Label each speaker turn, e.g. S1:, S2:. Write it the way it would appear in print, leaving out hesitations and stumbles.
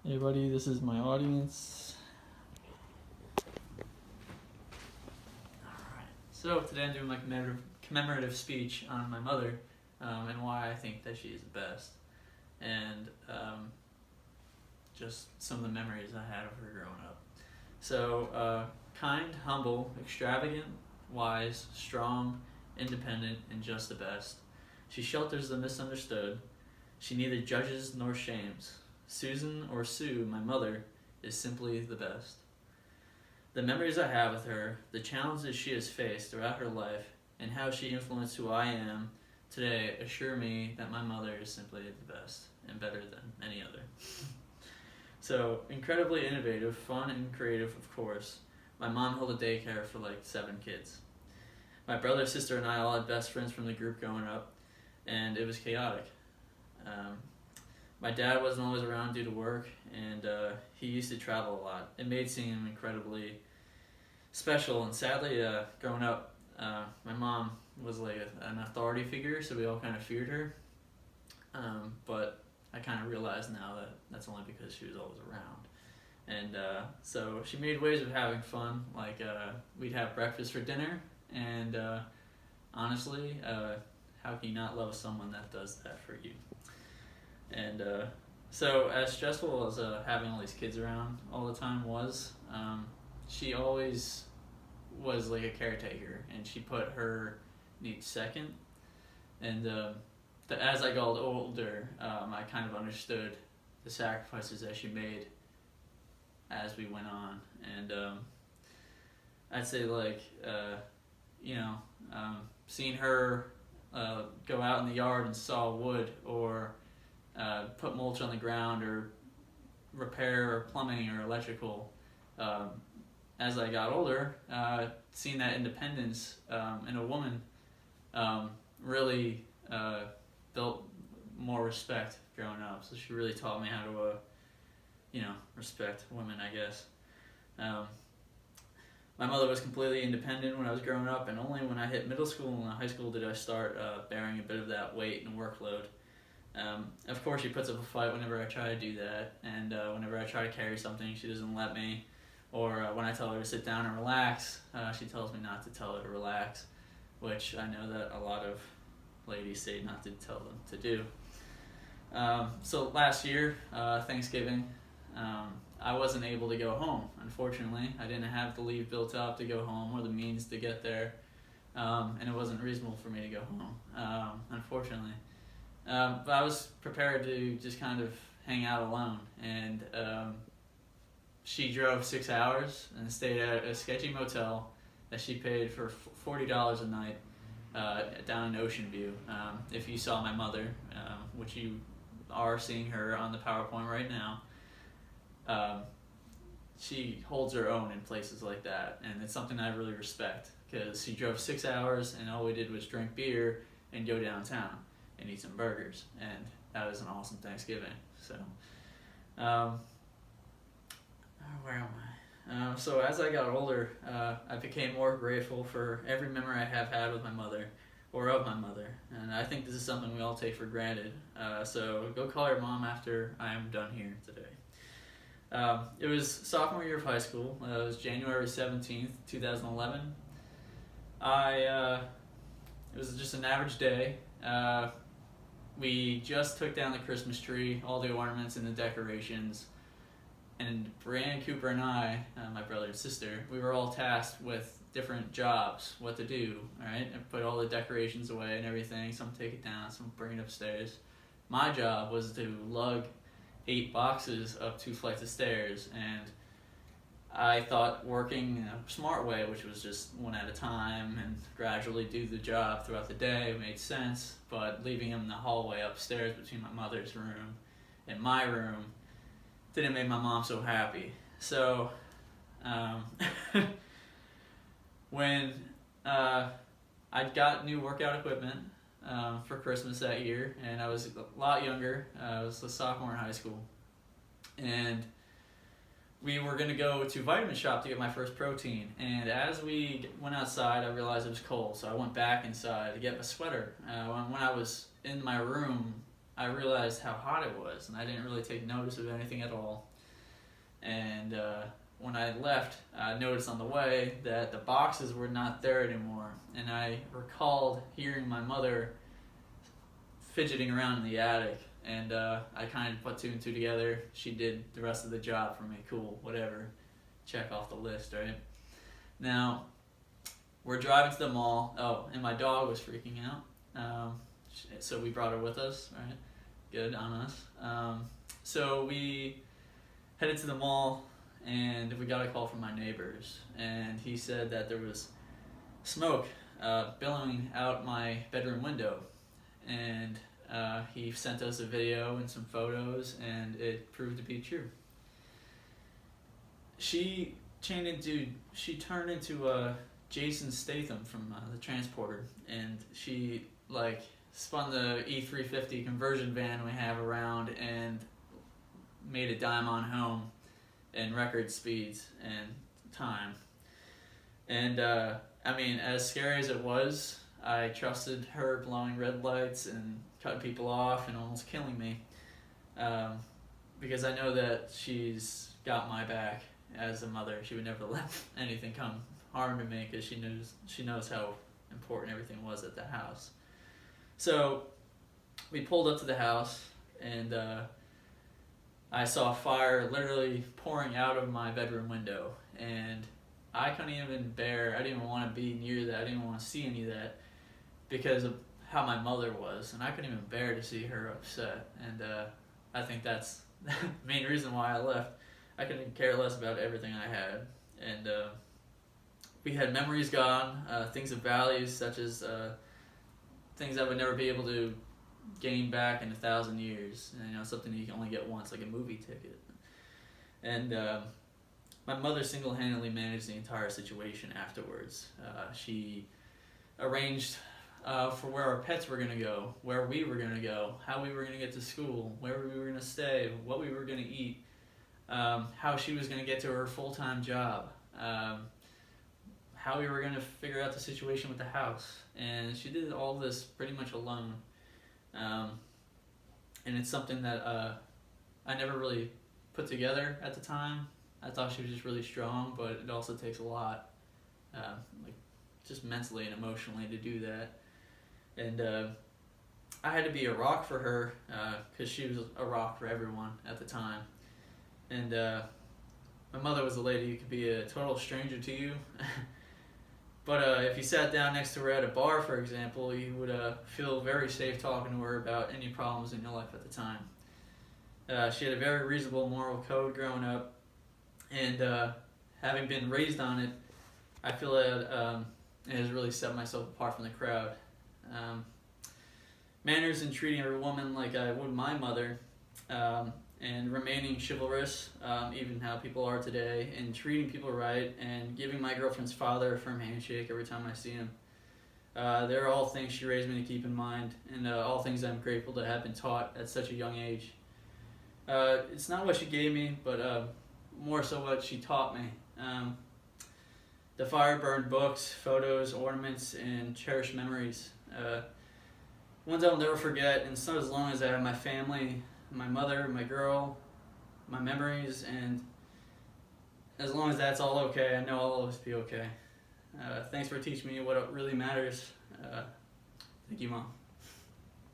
S1: Hey buddy, this is my audience. Alright, so today I'm doing my commemorative speech on my mother and why I think that she is the best. And just some of the memories I had of her growing up. So, kind, humble, extravagant, wise, strong, independent, and just the best. She shelters the misunderstood. She neither judges nor shames. Susan, or Sue, my mother, is simply the best. The memories I have with her, the challenges she has faced throughout her life, and how she influenced who I am today assure me that my mother is simply the best and better than any other. So, incredibly innovative, fun, and creative, of course. My mom held a daycare for like 7 kids. My brother, sister, and I all had best friends from the group growing up, and it was chaotic. My dad wasn't always around due to work, and he used to travel a lot. It made him incredibly special, and sadly, growing up, my mom was like an authority figure, so we all kind of feared her. But I kind of realize now that that's only because she was always around. And so she made ways of having fun, like we'd have breakfast for dinner, and honestly, how can you not love someone that does that for you? And so as stressful as having all these kids around all the time was, she always was like a caretaker, and she put her needs second. And as I got older, I kind of understood the sacrifices that she made as we went on. And I'd say like, seeing her go out in the yard and saw wood, or put mulch on the ground, or repair plumbing or electrical. As I got older, seeing that independence in a woman really built more respect growing up. So she really taught me how to, respect women, I guess. My mother was completely independent when I was growing up, and only when I hit middle school and high school did I start bearing a bit of that weight and workload. Of course, she puts up a fight whenever I try to do that, and whenever I try to carry something, she doesn't let me. Or when I tell her to sit down and relax, she tells me not to tell her to relax, which I know that a lot of ladies say not to tell them to do. So last year, Thanksgiving, I wasn't able to go home, unfortunately. I didn't have the leave built up to go home or the means to get there, and it wasn't reasonable for me to go home, unfortunately. But I was prepared to just kind of hang out alone, and she drove 6 hours and stayed at a sketchy motel that she paid for $40 a night down in Ocean View. If you saw my mother, which you are seeing her on the PowerPoint right now, she holds her own in places like that, and it's something I really respect, because she drove 6 hours and all we did was drink beer and go downtown and eat some burgers, and that was an awesome Thanksgiving. So, where am I? So as I got older, I became more grateful for every memory I have had with my mother, or of my mother, and I think this is something we all take for granted. So go call your mom after I am done here today. It was sophomore year of high school. It was January 17th, 2011. It was just an average day. We just took down the Christmas tree, all the ornaments and the decorations, and Brianne Cooper and I, my brother and sister, we were all tasked with different jobs, what to do, alright? And put all the decorations away and everything. Some take it down, some bring it upstairs. My job was to lug 8 boxes up 2 flights of stairs, and I thought working in a smart way, which was just one at a time and gradually do the job throughout the day, made sense, but leaving them in the hallway upstairs between my mother's room and my room didn't make my mom so happy. So when I got new workout equipment for Christmas that year, and I was a lot younger, I was a sophomore in high school, and we were going to go to Vitamin Shop to get my first protein, and as we went outside, I realized it was cold, so I went back inside to get my sweater. When I was in my room, I realized how hot it was, and I didn't really take notice of anything at all. And when I left, I noticed on the way that the boxes were not there anymore. And I recalled hearing my mother fidgeting around in the attic. And I kind of put two and two together. She did the rest of the job for me. Cool, whatever. Check off the list, right? Now, we're driving to the mall. Oh, and my dog was freaking out. So we brought her with us, right? Good on us. So we headed to the mall, and we got a call from my neighbors. And he said that there was smoke billowing out my bedroom window. And he sent us a video and some photos, and it proved to be true. She turned into Jason Statham from The Transporter, and she spun the E350 conversion van we have around and made a dime on home in record speeds and time. And as scary as it was, I trusted her blowing red lights and cutting people off and almost killing me, because I know that she's got my back as a mother. She would never let anything come harm to me, because she knows how important everything was at the house. So we pulled up to the house, and I saw fire literally pouring out of my bedroom window, and I couldn't even bear. I didn't even want to be near that. I didn't even want to see any of that because of how my mother was, and I couldn't even bear to see her upset. And I think that's the main reason why I left. I couldn't care less about everything I had, and we had memories gone, things of value such as things I would never be able to gain back in 1,000 years. And, something you can only get once, like a movie ticket. And my mother single-handedly managed the entire situation afterwards. She arranged for where our pets were going to go, where we were going to go, how we were going to get to school, where we were going to stay, what we were going to eat, how she was going to get to her full-time job, how we were going to figure out the situation with the house. And she did all this pretty much alone. And it's something that I never really put together at the time. I thought she was just really strong, but it also takes a lot, just mentally and emotionally, to do that. And I had to be a rock for her, because she was a rock for everyone at the time. And my mother was a lady who could be a total stranger to you. But if you sat down next to her at a bar, for example, you would feel very safe talking to her about any problems in your life at the time. She had a very reasonable moral code growing up, and having been raised on it, I feel that it has really set myself apart from the crowd. Manners in treating a woman like I would my mother, and remaining chivalrous, even how people are today, and treating people right, and giving my girlfriend's father a firm handshake every time I see him. They're all things she raised me to keep in mind, and all things I'm grateful to have been taught at such a young age. It's not what she gave me, but more so what she taught me. The fire burned books, photos, ornaments, and cherished memories. Ones I'll never forget, and so as long as I have my family, my mother, my girl, my memories, and as long as that's all okay, I know I'll always be okay. Thanks for teaching me what really matters. Thank you, Mom.